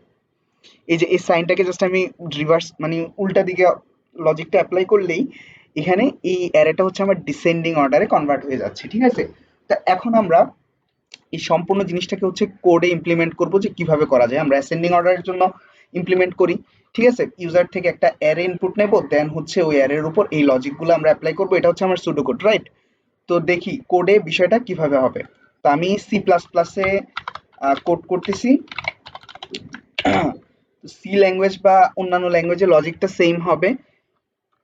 এই যে এই সাইনটাকে জাস্ট আমি রিভার্স, মানে উল্টা দিকে লজিকটা অ্যাপ্লাই করলেই এখানে এই অ্যারেটা হচ্ছে আমার ডিসেন্ডিং অর্ডারে কনভার্ট হয়ে যাচ্ছে, ঠিক আছে? তা এখন আমরা এই সম্পূর্ণ জিনিসটাকে হচ্ছে কোডে ইমপ্লিমেন্ট করব, যে কিভাবে করা যায়। আমরা অ্যাসেন্ডিং অর্ডারের জন্য ইমপ্লিমেন্ট করি, ঠিক আছে? ইউজার থেকে একটা অ্যারে ইনপুট নেব, দেন হচ্ছে ওই অ্যারের উপর এই লজিকগুলো আমরা অ্যাপ্লাই করব, এটা হচ্ছে আমার সুডো কোড, রাইট? তো দেখি কোডে বিষয়টা কিভাবে হবে। তো আমি সি প্লাস প্লাসে কোড করতেছি। সি ল্যাঙ্গুয়েজ বা অন্যান্য ল্যাঙ্গুয়েজে লজিকটা সেম হবে,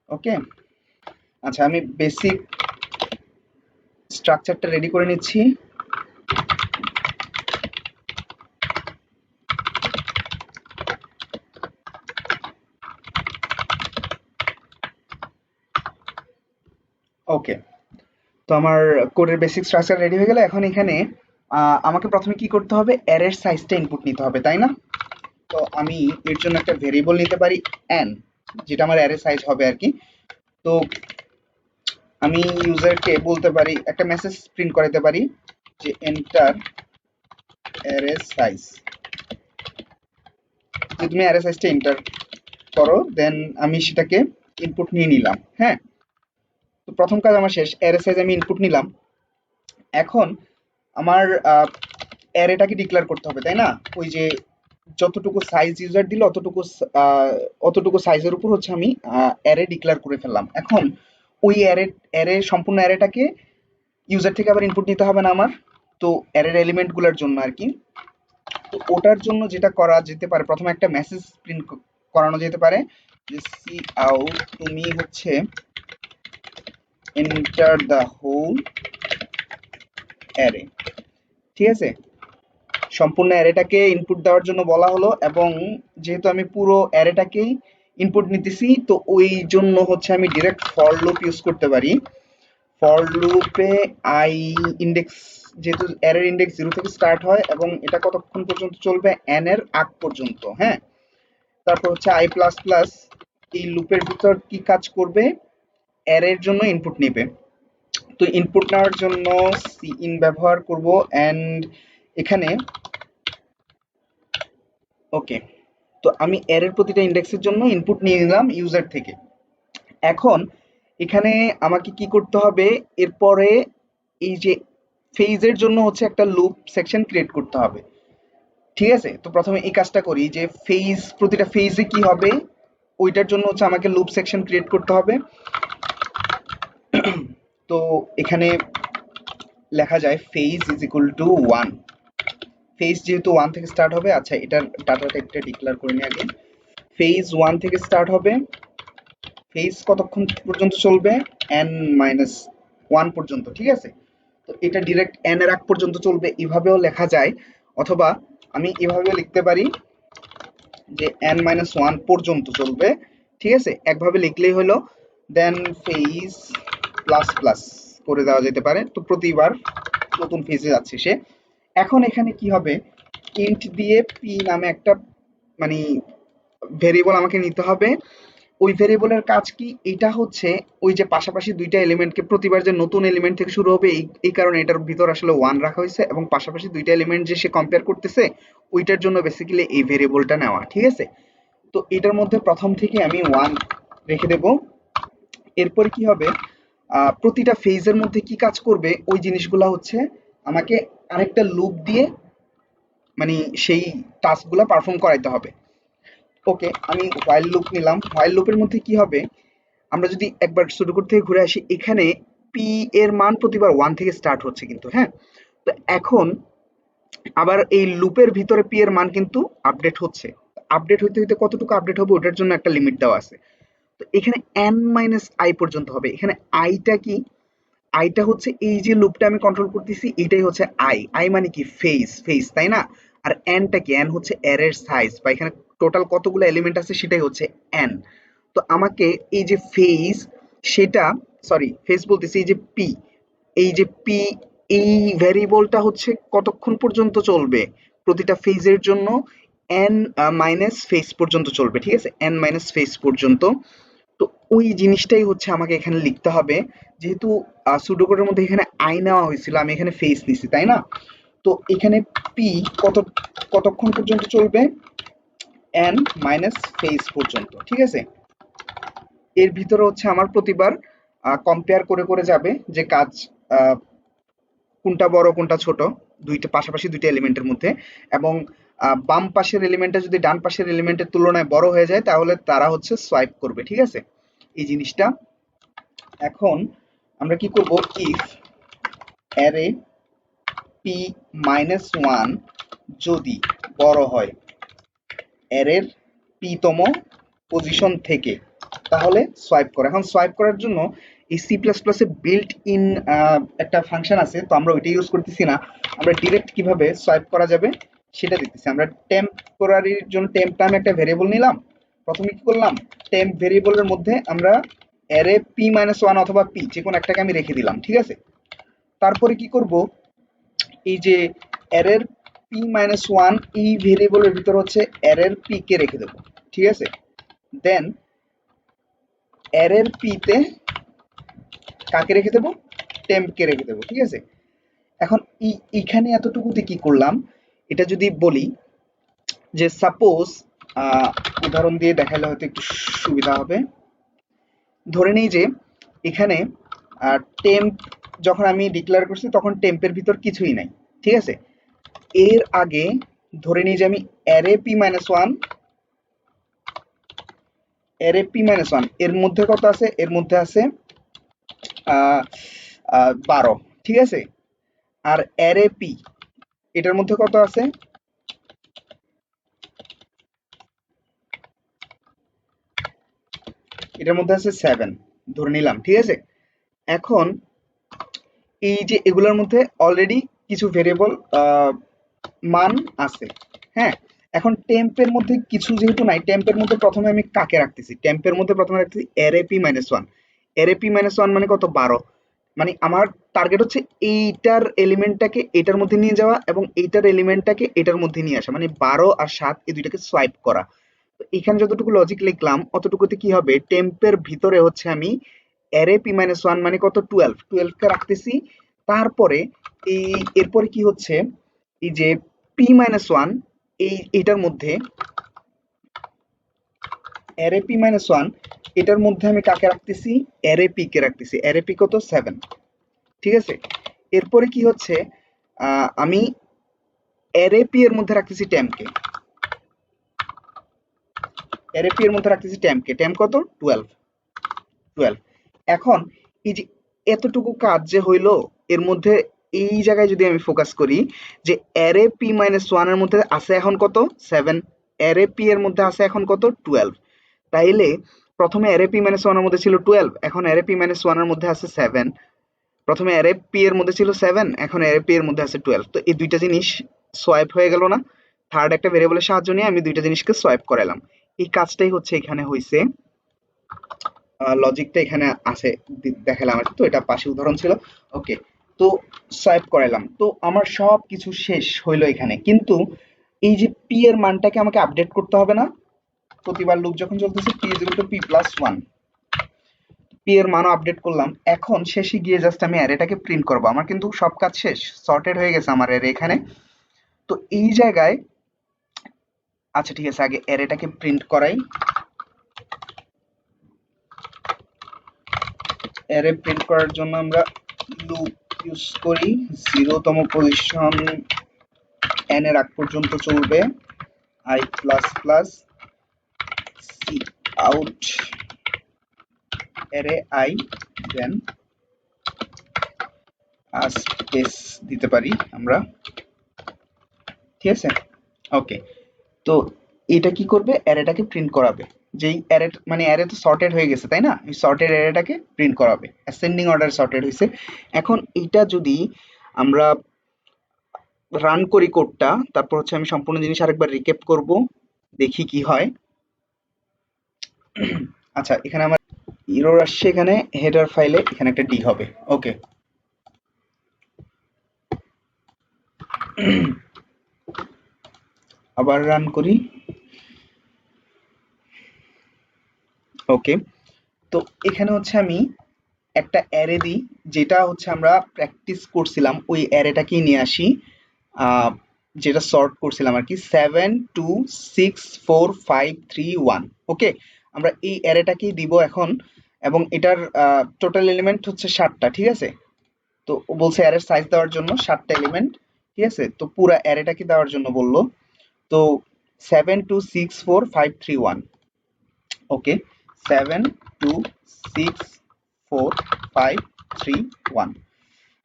ওকে? আচ্ছা, আমি বেসিক স্ট্রাকচারটা রেডি করে নিচ্ছি। ওকে, তো আমার কোডের বেসিক স্ট্রাকচার রেডি হয়ে গেলে, এখন এখানে আমাকে প্রথমে কি করতে হবে, অ্যারের সাইজটা ইনপুট নিতে হবে, তাই না? তো আমি এর জন্য একটা ভেরিয়েবল নিতে পারি n, যেটা আমার অ্যারে সাইজ হবে আর কি। তো আমি ইউজারকে বলতে পারি, একটা মেসেজ প্রিন্ট করাতে পারি যে এন্টার অ্যারে সাইজ, যে তুমি অ্যারে সাইজটা এন্টার করো, দেন আমি সেটাকে ইনপুট নিয়ে নিলাম, হ্যাঁ? তো প্রথম কাজ আমার শেষ, অ্যারে সাইজ আমি ইনপুট নিলাম। এখন আমার অ্যারেটাকে ডিক্লেয়ার করতে হবে, তাই না? ওই যে যতটুকু সাইজ ইউজার দিল, অতটুকু সাইজের উপর হচ্ছে আমি অ্যারে ডিক্লেয়ার করে ফেললাম। এখন ওই অ্যারে সম্পূর্ণ অ্যারেটাকে ইউজার থেকে আবার ইনপুট নিতে হবে না আমার, তো অ্যারের এলিমেন্ট গুলার জন্য আর কি। তো ওটার জন্য যেটা করা যেতে পারে, প্রথমে একটা মেসেজ প্রিন্ট করানো যেতে পারে যে সি আউট, তুমি হচ্ছে এন্টার দ্য হোল অ্যারে, ঠিক আছে? সম্পূর্ণ অ্যারেটাকে ইনপুট দেওয়ার জন্য বলা হলো, এবং যেহেতু আমি পুরো অ্যারেটাকেই ইনপুট নিতেছি, তো ওই জন্য হচ্ছে আমি ডিরেক্ট ফর লুপ ইউজ করতে পারি। ফর লুপে আই ইন্ডেক্স, যেহেতু অ্যারের ইন্ডেক্স 0 থেকে স্টার্ট হয়, এবং এটা কতক্ষণ পর্যন্ত চলবে, n এর আগ পর্যন্ত, হ্যাঁ? তারপর হচ্ছে আই প্লাস প্লাস এই লুপের ভিতর কি কাজ করবে, অ্যারের জন্য ইনপুট নেবে। তো ইনপুট নেওয়ার জন্য সি ইন ব্যবহার করব, অ্যান্ড এখানে ওকে, তো আমি অ্যারের প্রতিটা ইন্ডেক্সের জন্য ইনপুট নিয়ে নিলাম ইউজার থেকে। এখন এখানে আমাকে কি করতে হবে, এরপরে এই যে ফেজের জন্য হচ্ছে একটা লুপ সেকশন ক্রিয়েট করতে হবে, ঠিক আছে? তো প্রথমে এই কাজটা করি, যে ফেজ, প্রতিটা ফেজে কি হবে, ওইটার জন্য হচ্ছে আমাকে লুপ সেকশন ক্রিয়েট করতে হবে। তো এখানে লেখা যায় phase is equal to 1। Phase যেহেতু 1 থেকে স্টার্ট হবে, আচ্ছা এটার ডাটা টাইপটা ডিক্লেয়ার করে নিই আগে। ফেজ 1 থেকে স্টার্ট হবে, ফেজ কতক্ষণ পর্যন্ত চলবে, n মাইনাস 1 পর্যন্ত, ঠিক আছে। তো এটা ডিরেক্ট n এর আগ পর্যন্ত চলবে, এভাবেও লেখা যায়, অথবা আমি এভাবেও লিখতে পারি যে n মাইনাস 1 পর্যন্ত চলবে, ঠিক আছে। একভাবে লিখলেই হলো। দেন ফেজ প্লাস প্লাস করে দেওয়া যেতে পারে, তো প্রতিবার নতুন ফেজে যাচ্ছে সে। এখন এখানে কি হবে, ইন্ট দিয়ে পি নামে একটা মানে ভেরিয়েবল আমাকে নিতে হবে। ওই ভেরিয়েবলের কাজ কি, এটা হচ্ছে ওই যে পাশাপাশি দুইটা এলিমেন্টকে প্রতিবার যে নতুন এলিমেন্ট থেকে শুরু হবে, এই কারণে এটার ভিতর আসলে 1 রাখা হয়েছে, এবং পাশাপাশি দুইটা এলিমেন্ট যে সে কম্পেয়ার করতেছে ওইটার জন্য বেসিক্যালি এই ভেরিয়েবলটা নেওয়া, ঠিক আছে। তো এটার মধ্যে প্রথম থেকে আমি 1 রেখে দেব। এরপর কি হবে, প্রতিটা ফেজের মধ্যে কি কাজ করবে ওই জিনিসগুলা হচ্ছে আমাকে আরেকটা লুপ দিয়ে মানে সেই টাস্কগুলা পারফর্ম করাইতে হবে। ওকে, আমি হোয়াইল লুপ নিলাম। হোয়াইল লুপের মধ্যে কি হবে, আমরা যদি একবার সুডোকোড থেকে ঘুরে আসি, এখানে পি এর মান প্রতিবার 1 থেকে স্টার্ট হচ্ছে কিন্তু, হ্যাঁ। তো এখন আবার এই লুপের ভিতরে পি এর মান কিন্তু আপডেট হচ্ছে। আপডেট হইতে হইতে কতটুকু আপডেট হবে ওটার জন্য একটা লিমিট দেওয়া আছে। তো এখানে n মাইনাস আই পর্যন্ত হবে। এখানে আইটা কি, আইটা হচ্ছে এই যে লুপটা আমি কন্ট্রোল করতেছি এটাই হচ্ছে আই। আই মানে কি, ফেজ, ফেজ, তাই না। আর এনটা কি, এন হচ্ছে অ্যারের সাইজ, বা এখানে টোটাল কতগুলো এলিমেন্ট আছে সেটাই হচ্ছে এন। তো আমাকে এই যে ফেজ, সেটা, সরি ফেজ বলতেছি, এই যে পি, এই যে পি, এই ভ্যারিয়েবলটা হচ্ছে কতক্ষণ পর্যন্ত চলবে, প্রতিটা ফেজের জন্য এন মাইনাস ফেজ পর্যন্ত চলবে, ঠিক আছে, এন মাইনাস ফেজ পর্যন্ত। তো ওই জিনিসটাই হচ্ছে আমাকে এখানে লিখতে হবে। যেহেতু সুডোকোডের মধ্যে এখানে আই নেওয়া হয়েছিল, আমি এখানে ফেজ নিছি, তাই না। তো এখানে পি কতক্ষণ পর্যন্ত চলবে, এন মাইনাস ফেজ পর্যন্ত, ঠিক আছে। এর ভিতরে হচ্ছে আমার প্রতিবার কম্পেয়ার করে করে যাবে যে কাজ আহ, কোনটা বড় কোনটা ছোট, দুইটা পাশাপাশি দুইটা এলিমেন্টের মধ্যে। এবং বাম পাশের এলিমেন্টটা যদি ডান পাশের এলিমেন্টের তুলনায় বড় হয়ে যায় তাহলে তারা হচ্ছে সোয়াইপ করবে, ঠিক আছে, এই জিনিসটা। এখন আমরা কি করব, ইফ অ্যারে পি মাইনাস 1 যদি বড় হয় অ্যারের পি তম পজিশন থেকে, তাহলে সোয়াইপ করে। এখন সোয়াইপ করার জন্য এই সি প্লাস প্লাসে বিল্ট ইন একটা ফাংশন আছে, তো আমরা ওইটা ইউজ করতেছি না। আমরা ডিরেক্ট কিভাবে সোয়াইপ করা যাবে সেটা দেখতেছি। আমরা টেম্পোরারির জন্য টেম্প নামে একটা ভেরিয়েবল নিলাম। প্রথমে কি করলাম, টেম্প ভেরিয়েবলের মধ্যে আমরা অ্যারে পি মাইনাস 1 অথবা পি যে কোনো একটাকে আমি রেখে দিলাম, ঠিক আছে। তারপরে কি করব, এই যে অ্যারের পি মাইনাস 1 এই ভেরিয়েবলের ভিতর হচ্ছে অ্যারের পি কে রেখে দেবো, ঠিক আছে। দেন অ্যারের পি তে কাকে রেখে দেবো, টেম্প কে রেখে দেবো, ঠিক আছে। এখন এইখানে এতটুকুতে কি করলাম, এটা যদি বলি যে সাপোজ, উদাহরণ দিয়ে দেখালে হয়তো একটু সুবিধা হবে। ধরে নেই যে এখানে টেম্প যখন আমি ডিক্লেয়ার করছি তখন টেম্পের ভিতর কিছুই নাই, ঠিক আছে। এর আগে ধরে নিই যে আমি array P minus 1, array P minus 1 এর মধ্যে কত আছে, এর মধ্যে আছে 12, ঠিক আছে। আর অ্যারে পি এটার মধ্যে কত আছে, এটার মধ্যে আছে 7 ধরে নিলাম, ঠিক আছে। এখন এই যে এগুলোর মধ্যে অলরেডি কিছু ভেরিয়েবল মান আছে, হ্যাঁ। এখন টেম্পের মধ্যে কিছু যেহেতু নাই, টেম্পের মধ্যে প্রথমে আমি কাকে রাখতেছি, টেম্পের মধ্যে প্রথমে রাখতেছি array P minus 1। Array P minus 1 মানে কত, 12। মানে আমার টার্গেট হচ্ছে এইটার এলিমেন্টটাকে এটার মধ্যে নিয়ে যাওয়া এবং এইটার এলিমেন্টটাকে এটার মধ্যে নিয়ে আসা, মানে 12 আর 7 এই দুইটাকে সোয়াইপ করা। তো এখানে যতটুকু লজিক লিখলাম অতটুকুতে কি হবে, টেম্পের ভিতরে হচ্ছে আমি অ্যারে পি মাইনাস 1 মানে কত, 12 কে রাখতেছি। তারপরে এই এরপরে কি হচ্ছে, এই যে পি মাইনাস 1 এটার মধ্যে অ্যারে পি মাইনাস 1 এটার মধ্যে আমি কাকে রাখতেছি, অ্যারে পি কে রাখতেছি। অ্যারে পি কত, 7, ঠিক আছে। এরপরে কি হচ্ছে, আমি অ্যারে পি এর মধ্যে রাখতেছি টেম্পকে। অ্যারে পি এর মধ্যে রাখতেছি টেম্প কে, টেম্প কত 12। এখন এই যে এতটুকু কাজ যে হইলো এর মধ্যে এই জায়গায় যদি আমি ফোকাস করি যে অ্যারে পি মাইনাস ওয়ান এর মধ্যে আছে এখন কত 7, অ্যারে পি এর মধ্যে আছে এখন কত 12। তাইলে প্রথমে অ্যারে পি মাইনাস ওয়ান এর মধ্যে ছিল 12, এখন অ্যারে পি মাইনাস ওয়ান এর মধ্যে আছে 7। প্রথমে অ্যারে পি এর মধ্যে ছিল 7, এখন অ্যারে পি এর মধ্যে আছে 12। তো এই দুইটা জিনিস সোয়াইপ হয়ে গেল না? থার্ড একটা ভেরিয়েবলের সাহায্য নিয়ে আমি দুইটা জিনিসকে সোয়াইপ করালাম। এই কাজটাই হচ্ছে এখানে হইছে। লজিকটা এখানে আছে, দেখালাম আর কি। তো এটা পাশে উদাহরণ ছিল। ওকে, তো সোয়াইপ করাইলাম, তো আমার সব কিছু শেষ হইলো এখানে। কিন্তু এই যে পি এর মানটাকে আমাকে আপডেট করতে হবে না? প্রতিবার লুপ যখন চলতেছে P is equal to P plus one, P এর মানও আপডেট করলাম। এখন শেষে গিয়ে জাস্ট আমি অ্যারেটাকে প্রিন্ট করবো। আমার কিন্তু সব কাজ শেষ, সর্টেড হয়ে গেছে আমার অ্যারে এখানে। তো এই জায়গায় আচ্ছা ঠিক আছে, আগে অ্যারেটাকে প্রিন্ট করাই। অ্যারে প্রিন্ট করার জন্য আমরা লুপ ইউজ করি, 0তম পজিশন n এর আগ পর্যন্ত চলবে, i plus plus C out array i, then space দিতে পারি আমরা, ঠিক আছে। ওকে, তো এটা কি করবে, অ্যারেটাকে প্রিন্ট করাবে। যেই অ্যারে মানে অ্যারে তো সর্টেড হয়ে গেছে তাই না, এই সর্টেড অ্যারেটাকে প্রিন্ট করাবে, অ্যাসেন্ডিং অর্ডার সর্টেড হয়েছে। এখন এইটা যদি আমরা রান করি কোডটা, তারপর হচ্ছে আমি সম্পূর্ণ জিনিস আরেকবার রিক্যাপ করব, দেখি কি হয়। আচ্ছা, এখানে আমার এরর আসছে, এখানে হেডার ফাইলে এখানে একটা ডি হবে। ওকে, আবার রান করি। ওকে, তো এখানে হচ্ছে আমি একটা অ্যারে দিই, যেটা হচ্ছে আমরা প্র্যাকটিস করছিলাম ওই অ্যারেটাকেই নিয়ে আসি, যেটা সর্ট করছিলাম আর কি, 7 2 6 4 5 3 1। ওকে, আমরা এই অ্যারেটাকেই দিব এখন, এবং এটার টোটাল এলিমেন্ট হচ্ছে 7টা, ঠিক আছে। তো ও বলছে অ্যারের সাইজ দেওয়ার জন্য 7টা এলিমেন্ট, ঠিক আছে। তো পুরা অ্যারেটাকে দেওয়ার জন্য বললো। তো 7 2 6 4 5 3 1। ওকে, 7 2 6 4 5 3 1।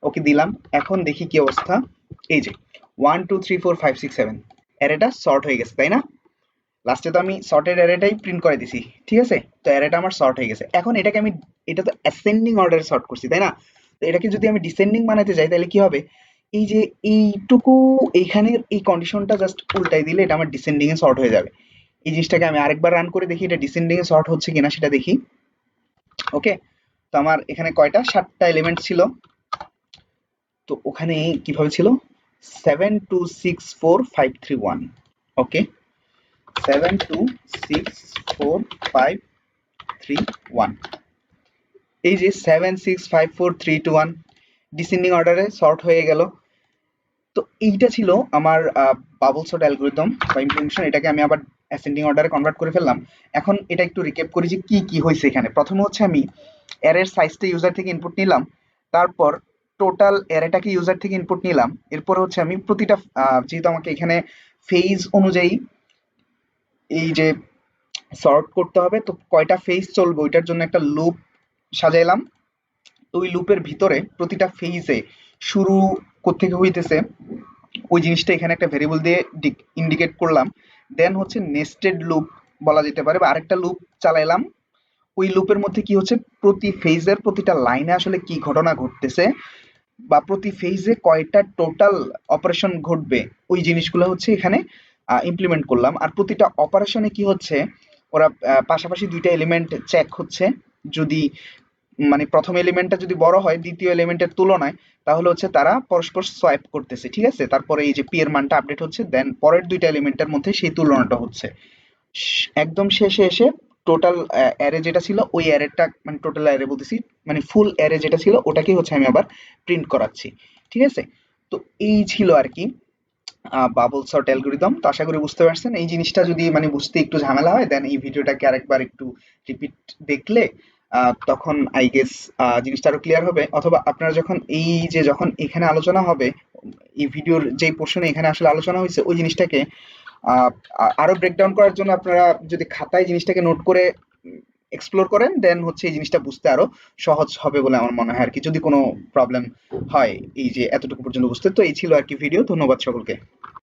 ওকে দিলাম। এখন দেখি কি অবস্থা। এই যে 1 2 3 4 5 6 7 অ্যারেটা সর্ট হয়ে গেছে তাই না? লাস্টে তো আমি সর্টেড অ্যারেটাই প্রিন্ট করে দিছি, ঠিক আছে। তো অ্যারেটা আমার সর্ট হয়ে গেছে। এখন এটাকে আমি, এটা তো অ্যাসেন্ডিং অর্ডারে সর্ট করছি তাই না? তো এটাকে যদি আমি ডিসেন্ডিং বানাতে যাই তাহলে কি হবে, এই যে এইটুকু এইখানের এই কন্ডিশনটা জাস্ট উল্টাই দিলে এটা আমার ডিসেন্ডিং এ সর্ট হয়ে যাবে। এই জিনিসটাকে আমি আরেকবার রান করে দেখি এটা ডিসেন্ডিং এ সর্ট হচ্ছে কিনা সেটা দেখি। ওকে, তো আমার এখানে কয়টা, 7টা এলিমেন্ট ছিল। তো ওখানে কিভাবে ছিল, 7 2 6 4 5 3 1। ওকে, 7 2 6 4 5 3 1। এই যে 7 6 5 4 3 2 1 ডিসেন্ডিং অর্ডারে সর্ট হয়ে গেল। তো এইটা ছিল আমার বাবল সর্ট অ্যালগরিদম বা ইমপ্লিমেন্টেশন। এটাকে আমি আবার অ্যাসেন্ডিং অর্ডারে কনভার্ট করে ফেললাম। এখন এটা একটু রিক্যাপ করি যে কি কি হয়েছে এখানে। প্রথমে হচ্ছে আমি অ্যারের সাইজটা ইউজার থেকে ইনপুট নিলাম, তারপর টোটাল অ্যারেটাকে ইউজার থেকে ইনপুট নিলাম। এরপর হচ্ছে আমি প্রতিটা যেহেতু আমাকে এখানে ফেজ অনুযায়ী এই যে সর্ট করতে হবে, তো কয়টা ফেজ চলবে ওইটার জন্য একটা লুপ সাজাইলাম। তো ওই লুপের ভিতরে প্রতিটা ফেজে শুরু কোত্থেকে হইতেছে ওই জিনিসটা এখানে একটা ভেরিয়েবল দিয়ে ইন্ডিকেট করলাম। দেন হচ্ছে নেস্টেড লুপ বলা যেতে পারে, বা আরেকটা লুপ চালাইলাম। ওই লুপের মধ্যে কি হচ্ছে, প্রতি ফেজের প্রতিটা লাইনে আসলে কি ঘটনা ঘটতেছে বা প্রতি ফেজে কয়টা টোটাল অপারেশন ঘটবে ওই জিনিসগুলো হচ্ছে এখানে ইমপ্লিমেন্ট করলাম। আর প্রতিটা অপারেশনে কি হচ্ছে, ওরা পাশাপাশি দুইটা এলিমেন্ট চেক হচ্ছে। যদি মানে প্রথম এলিমেন্টটা যদি বড় হয় দ্বিতীয় এলিমেন্টের তুলনায়, তাহলে হচ্ছে তারা পরস্পর সোয়াইপ করতেছে, ঠিক আছে। তারপরে এই যে পি এর মানটা আপডেট হচ্ছে, দেন পরের দুইটা এলিমেন্টের মধ্যে সেই তুলনাটা হচ্ছে। একদম শেষে এসে টোটাল অ্যারে যেটা ছিল ওই অ্যারেটা, মানে টোটাল অ্যারে বলতেছি, মানে ফুল অ্যারে যেটা ছিল ওটাকেই হচ্ছে আমি আবার প্রিন্ট করাচ্ছি, ঠিক আছে। তো এই ছিল আর কি বাবল সর্ট অ্যালগরিদম। তো আশা করি বুঝতে পারছেন। এই জিনিসটা যদি মানে বুঝতে একটু ঝামেলা হয়, দেন এই ভিডিওটাকে আরেকবার একটু রিপিট দেখলে তখন আই গেস জিনিসটা আরো ক্লিয়ার হবে। অথবা আপনারা যখন এই যে যখন এখানে আলোচনা হবে, এই ভিডিওর যে পোর্শনে এখানে আসলে আলোচনা হয়েছে ওই জিনিসটাকে আরো ব্রেকডাউন করার জন্য আপনারা যদি খাতায় জিনিসটাকে নোট করে এক্সপ্লোর করেন দেন হচ্ছে এই জিনিসটা বুঝতে আরো সহজ হবে বলে আমার মনে হয় আর কি, যদি কোনো প্রবলেম হয় এই যে এতটুকু পর্যন্ত বুঝতে। তো এই ছিল আর কি ভিডিও। ধন্যবাদ সকলকে।